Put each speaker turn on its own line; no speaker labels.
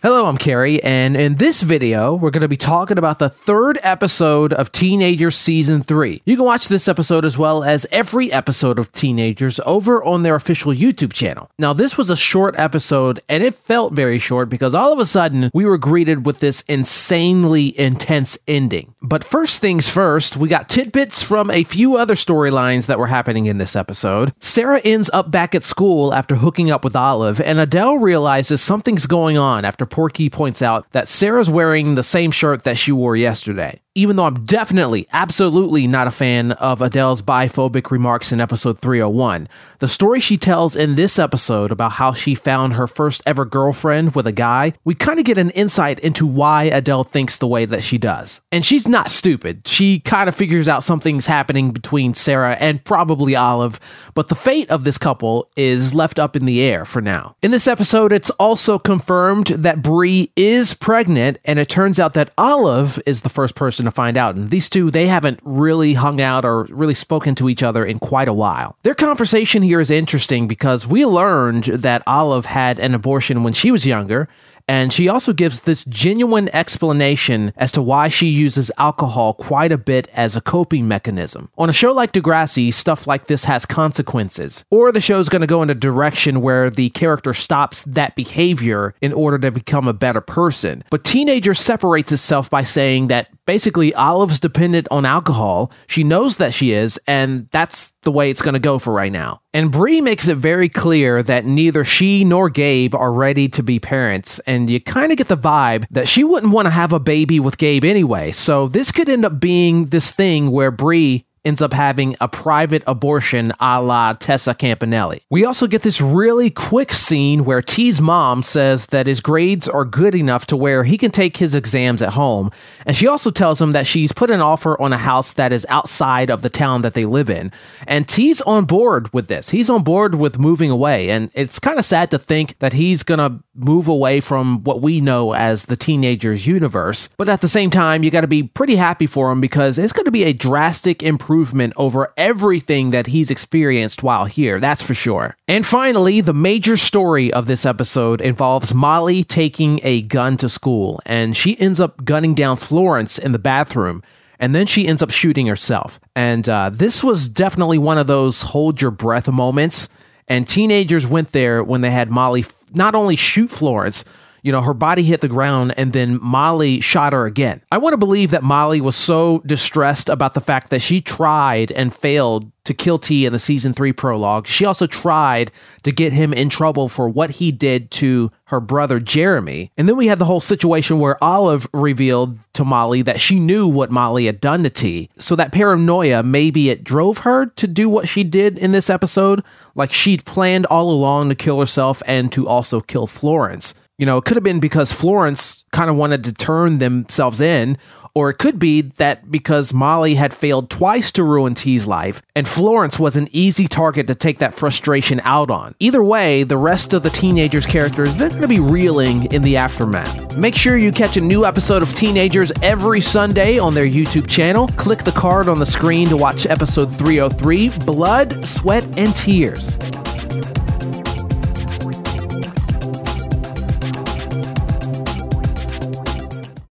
Hello, I'm Carrie, and in this video, we're going to be talking about the third episode of Teenagers Season 3. You can watch this episode as well as every episode of Teenagers over on their official YouTube channel. Now, this was a short episode, and it felt very short because all of a sudden, we were greeted with this insanely intense ending. But first things first, we got tidbits from a few other storylines that were happening in this episode. Sara ends up back at school after hooking up with Olive, and Adele realizes something's going on after Porky points out that Sara's wearing the same shirt that she wore yesterday. Even though I'm absolutely not a fan of Adele's biphobic remarks in episode 301, the story she tells in this episode about how she found her first ever girlfriend with a guy, we kind of get an insight into why Adele thinks the way that she does. And she's not stupid. She kind of figures out something's happening between Sara and probably Olive, but the fate of this couple is left up in the air for now. In this episode, it's also confirmed that Bree is pregnant, and it turns out that Olive is the first person to find out. And these two, they haven't really hung out or really spoken to each other in quite a while. Their conversation here is interesting because we learned that Olive had an abortion when she was younger, and she also gives this genuine explanation as to why she uses alcohol quite a bit as a coping mechanism. On a show like Degrassi, stuff like this has consequences, or the show's going to go in a direction where the character stops that behavior in order to become a better person. But Teenager separates itself by saying that basically Olive's dependent on alcohol, she knows that she is, and that's the way it's going to go for right now. And Bree makes it very clear that neither she nor Gabe are ready to be parents, and you kind of get the vibe that she wouldn't want to have a baby with Gabe anyway, so this could end up being this thing where Bree ends up having a private abortion a la Tessa Campanelli. We also get this really quick scene where T's mom says that his grades are good enough to where he can take his exams at home, and she also tells him that she's put an offer on a house that is outside of the town that they live in, and T's on board with this. He's on board with moving away, and it's kind of sad to think that he's gonna move away from what we know as the Teenagers universe, but at the same time, you gotta be pretty happy for him because it's gonna be a drastic improvement over everything that he's experienced while here, that's for sure. And finally, the major story of this episode involves Molly taking a gun to school, and she ends up gunning down Florence in the bathroom, and then she ends up shooting herself. And this was definitely one of those hold your breath moments, and Teenagers went there when they had Molly not only shoot Florence, you know, her body hit the ground and then Molly shot her again. I want to believe that Molly was so distressed about the fact that she tried and failed to kill T in the season 3 prologue. She also tried to get him in trouble for what he did to her brother Jeremy. And then we had the whole situation where Olive revealed to Molly that she knew what Molly had done to T. So that paranoia, maybe it drove her to do what she did in this episode. Like she'd planned all along to kill herself and to also kill Florence. You know, it could have been because Florence kind of wanted to turn themselves in, or it could be that because Molly had failed twice to ruin T's life, and Florence was an easy target to take that frustration out on. Either way, the rest of the Teenagers characters, they're going to be reeling in the aftermath. Make sure you catch a new episode of Teenagers every Sunday on their YouTube channel. Click the card on the screen to watch episode 303, Blood, Sweat, and Tears.